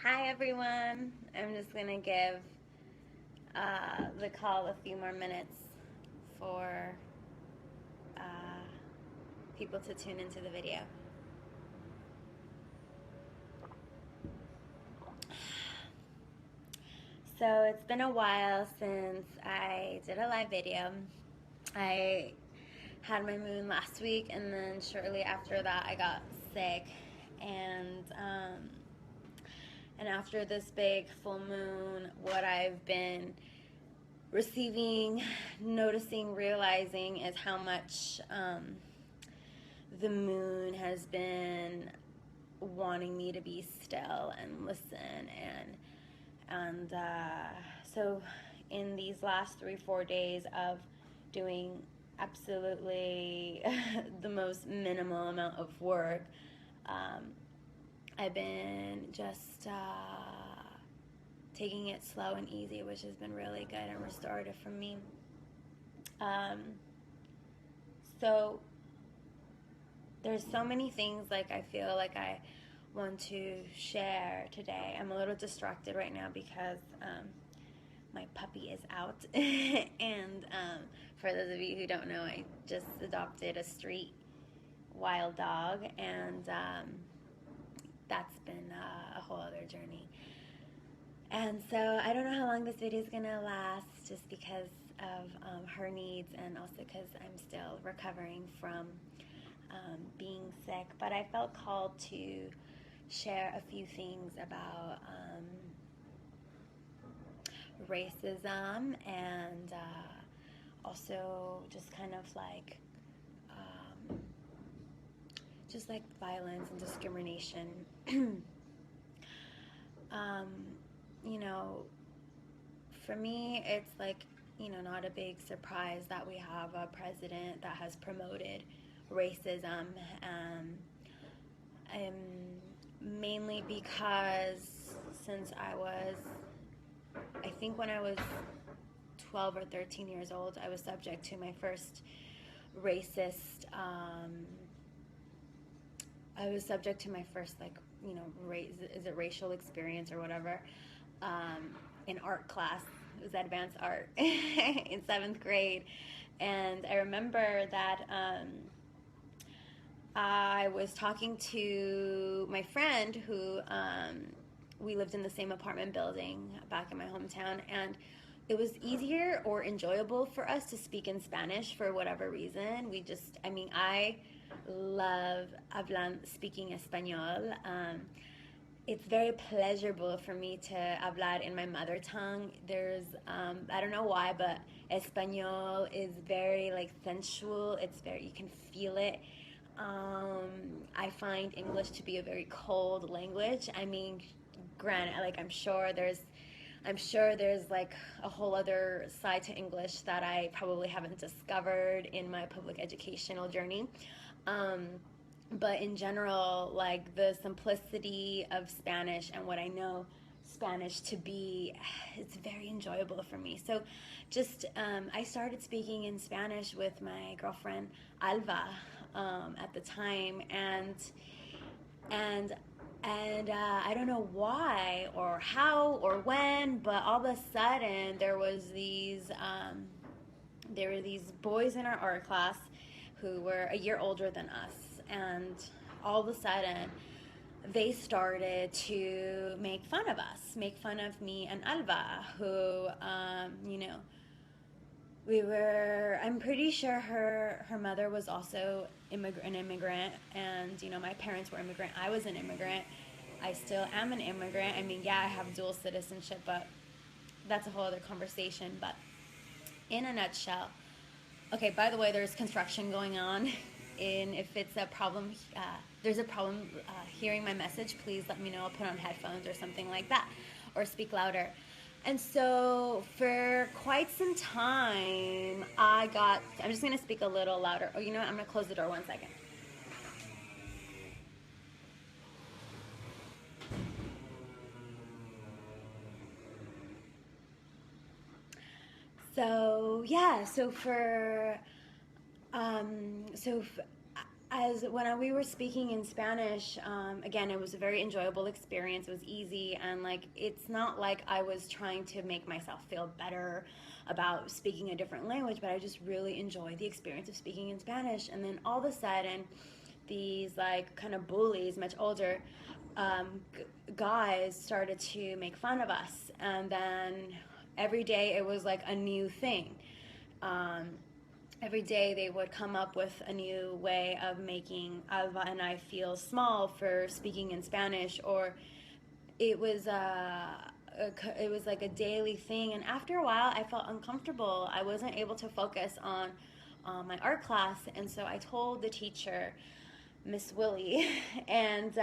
Hi everyone. I'm just gonna give the call a few more minutes for uh, people to tune into the video. So it's been a while since I did a live video. I had my moon last week, and then shortly after that I got sick, and after this big full moon, what I've been receiving, noticing, realizing is how much the moon has been wanting me to be still and listen, and so in these last 3-4 days of doing absolutely the most minimal amount of work, I've been just taking it slow and easy, which has been really good and restorative for me. So there's so many things like I feel like I want to share today. I'm a little distracted right now because my puppy is out. And for those of you who don't know, I just adopted a street wild dog, and that's been a whole other journey. And so I don't know how long this video is gonna last, just because of her needs, and also because I'm still recovering from being sick. But I felt called to share a few things about racism, and also just kind of like violence and discrimination. You know, for me, it's like, not a big surprise that we have a president that has promoted racism, mainly because since I think when I was 12 or 13 years old, I was subject to my first racist, is it racial experience or whatever, in art class. It was advanced art in 7th grade. And I remember that I was talking to my friend who, we lived in the same apartment building back in my hometown, and it was easier or enjoyable for us to speak in Spanish for whatever reason. I love speaking Espanol. It's very pleasurable for me to hablar in my mother tongue. There's, I don't know why, but Espanol is very like sensual. You can feel it. I find English to be a very cold language. I mean, granted, like I'm sure there's like a whole other side to English that I probably haven't discovered in my public educational journey. But in general, like the simplicity of Spanish and what I know Spanish to be, it's very enjoyable for me. So just, I started speaking in Spanish with my girlfriend Alva at the time, and I don't know why or how or when, but all of a sudden there were these boys in our art class who were a year older than us, and all of a sudden they started to make fun of us, make fun of me and Alva, who, I'm pretty sure her mother was also an immigrant, and, my parents were immigrant. I was an immigrant. I still am an immigrant. I mean, yeah, I have dual citizenship, but that's a whole other conversation. But in a nutshell, okay, by the way, there's construction going on. And if it's a problem, there's a problem hearing my message, please let me know. I'll put on headphones or something like that, or speak louder. And so for quite some time, I'm just going to speak a little louder. Oh, you know what? I'm going to close the door 1 second. So, yeah, I as when we were speaking in Spanish, again, it was a very enjoyable experience. It was easy, and like it's not like I was trying to make myself feel better about speaking a different language, but I just really enjoyed the experience of speaking in Spanish. And then all of a sudden, these like kind of bullies, much older guys, started to make fun of us, and then every day it was like a new thing. Every day they would come up with a new way of making Alva and I feel small for speaking in Spanish, or it was it was like a daily thing. And after a while, I felt uncomfortable. I wasn't able to focus on my art class, and so I told the teacher, Miss Willie, and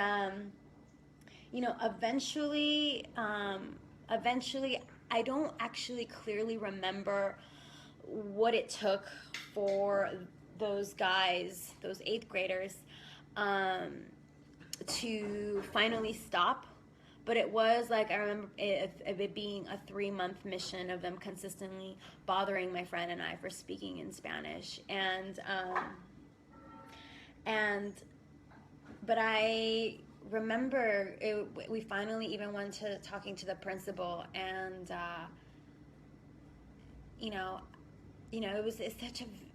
eventually, I don't actually clearly remember what it took for those guys, those eighth graders, to finally stop. But it was like, I remember it being a 3-month mission of them consistently bothering my friend and I for speaking in Spanish. But I remember we finally even went to talking to the principal, and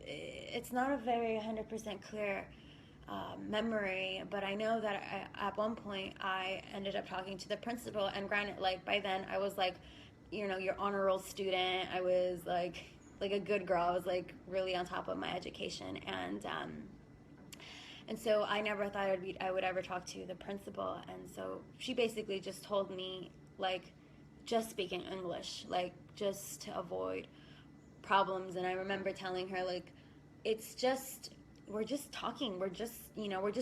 it's not a very 100% clear memory, but I know that at one point I ended up talking to the principal, and granted, like by then I was like, your honor roll student. I was like a good girl. I was like really on top of my education, and so I never thought I would ever talk to the principal. And so she basically just told me, like, just speak in English, like, just to avoid problems. And I remember telling her, like, we're just talking. We're just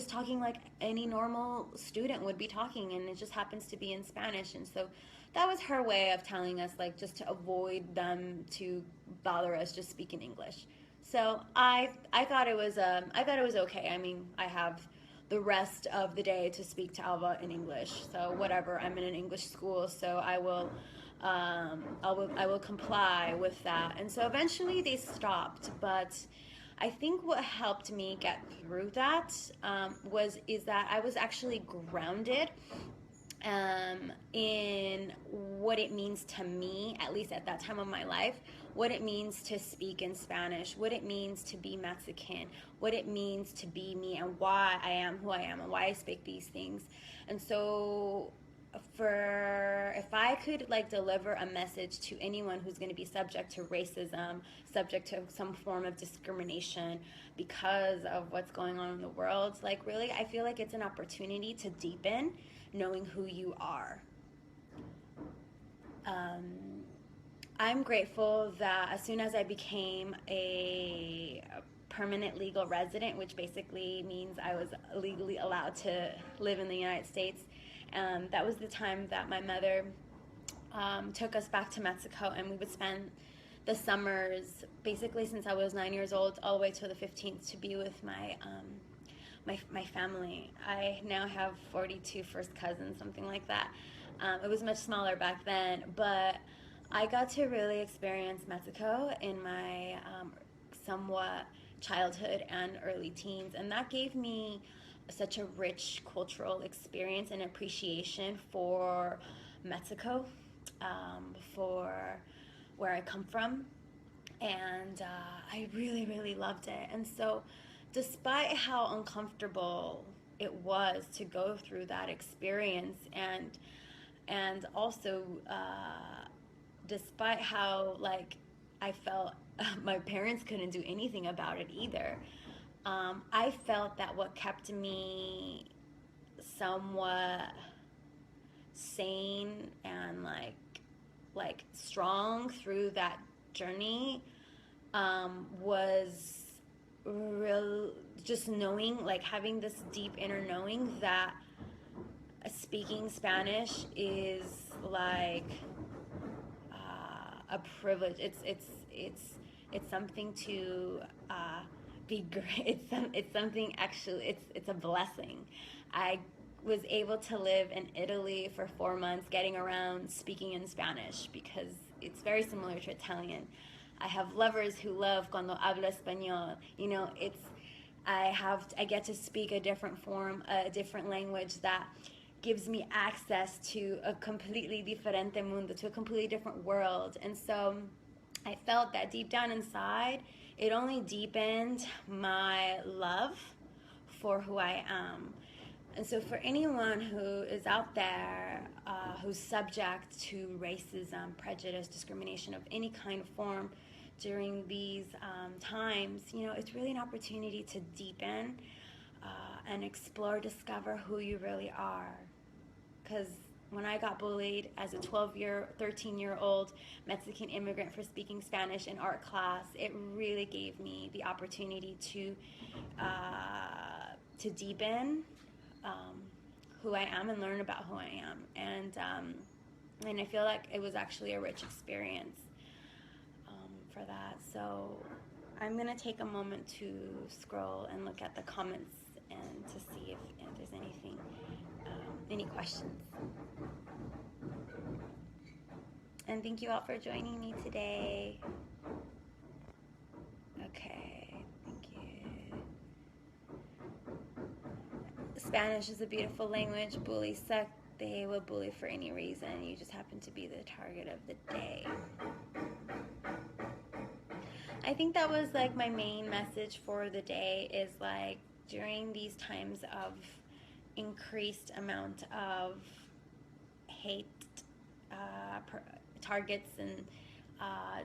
talking like any normal student would be talking, and it just happens to be in Spanish. And so that was her way of telling us, like, just to avoid them to bother us, just speak in English. So I thought it was okay. I mean, I have the rest of the day to speak to Alva in English. So whatever, I'm in an English school, so I will comply with that. And so eventually they stopped. But I think what helped me get through that is that I was actually grounded in what it means to me, at least at that time of my life, what it means to speak in Spanish, what it means to be Mexican, what it means to be me, and why I am who I am, and why I speak these things. And so if I could like deliver a message to anyone who's going to be subject to racism, subject to some form of discrimination because of what's going on in the world, like really, I feel like it's an opportunity to deepen knowing who you are. I'm grateful that as soon as I became a permanent legal resident, which basically means I was legally allowed to live in the United States, that was the time that my mother took us back to Mexico, and we would spend the summers, basically since I was 9 years old, all the way to the 15th, to be with my family. I now have 42 first cousins, something like that. It was much smaller back then, but I got to really experience Mexico in my somewhat childhood and early teens, and that gave me such a rich cultural experience and appreciation for Mexico, for where I come from, and I really, really loved it. And so despite how uncomfortable it was to go through that experience, and also despite how like I felt my parents couldn't do anything about it either, I felt that what kept me somewhat sane and like strong through that journey was real, just knowing, like having this deep inner knowing that speaking Spanish is like a privilege. It's something to be great. It's something actually. It's a blessing. I was able to live in Italy for 4 months, getting around speaking in Spanish because it's very similar to Italian. I have lovers who love cuando habla español. I get to speak a different form, a different language that gives me access to a completely diferente mundo, to a completely different world. And so I felt that deep down inside, it only deepened my love for who I am. And so for anyone who is out there who's subject to racism, prejudice, discrimination of any kind of form during these times, you know, it's really an opportunity to deepen and explore, discover who you really are. Because when I got bullied as a 13-year-old Mexican immigrant for speaking Spanish in art class, it really gave me the opportunity to deepen who I am and learn about who I am. And I feel like it was actually a rich experience for that. So I'm going to take a moment to scroll and look at the comments and to see if there's anything, any questions. And thank you all for joining me today. Okay, thank you. Spanish is a beautiful language. Bullies suck. They will bully for any reason. You just happen to be the target of the day. I think that was like my main message for the day, is like during these times of increased amount of hate, targets, and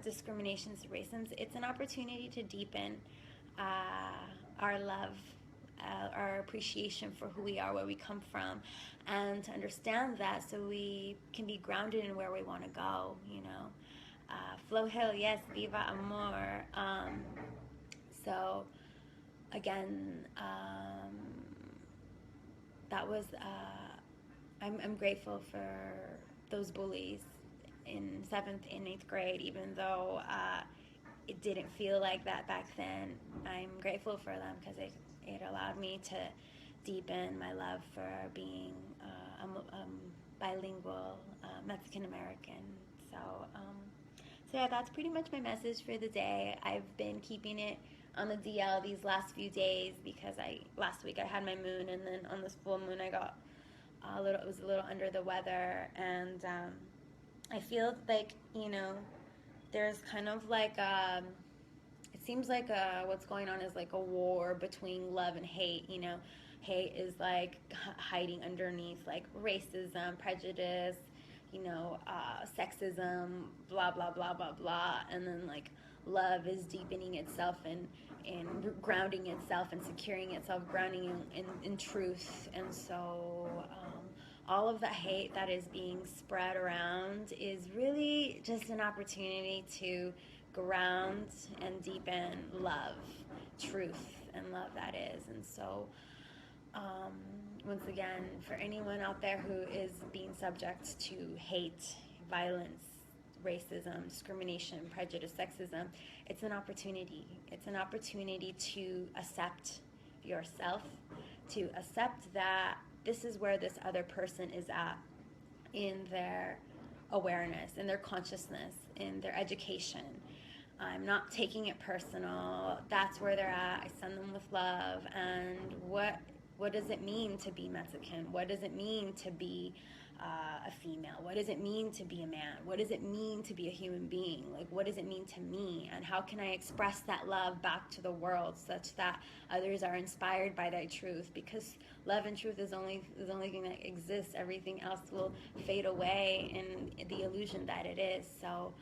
discriminations, racism, it's an opportunity to deepen our love, our appreciation for who we are, where we come from, and to understand that so we can be grounded in where we want to go, you know. Flow Hill, yes, viva amor. So again, that was, I'm grateful for those bullies in 7th and 8th grade, even though it didn't feel like that back then. I'm grateful for them because it allowed me to deepen my love for being bilingual Mexican American. So yeah, that's pretty much my message for the day. I've been keeping it on the DL these last few days because last week I had my moon, and then on this full moon I got was a little under the weather, and I feel like, you know, there's kind of like it seems like what's going on is like a war between love and hate. You know, hate is like hiding underneath like racism, prejudice, you know, sexism, blah blah blah blah blah, and then like love is deepening itself and grounding itself and securing itself, grounding in truth. And so all of the hate that is being spread around is really just an opportunity to ground and deepen love, truth, and love that is. And so once again, for anyone out there who is being subject to hate, violence, racism, discrimination, prejudice, sexism, it's an opportunity. It's an opportunity to accept yourself, to accept that this is where this other person is at in their awareness, in their consciousness, in their education. I'm not taking it personal. That's where they're at. I send them with love. And what does it mean to be Mexican? What does it mean to be a female? What does it mean to be a man? What does it mean to be a human being? Like, what does it mean to me? And how can I express that love back to the world such that others are inspired by that truth? Because love and truth is the only thing that exists. Everything else will fade away in the illusion that it is. So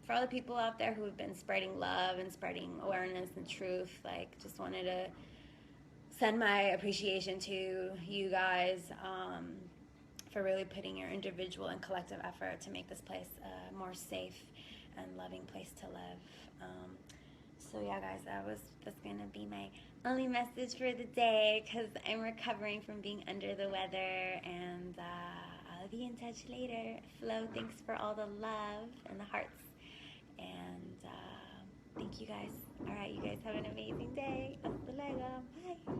for all the people out there who have been spreading love and spreading awareness and truth, like, just wanted to send my appreciation to you guys for really putting your individual and collective effort to make this place a more safe and loving place to live. So yeah, guys, that's gonna be my only message for the day, because I'm recovering from being under the weather, and I'll be in touch later. Flo, thanks for all the love and the hearts, and thank you guys. All right, you guys have an amazing day. Hasta luego. Bye.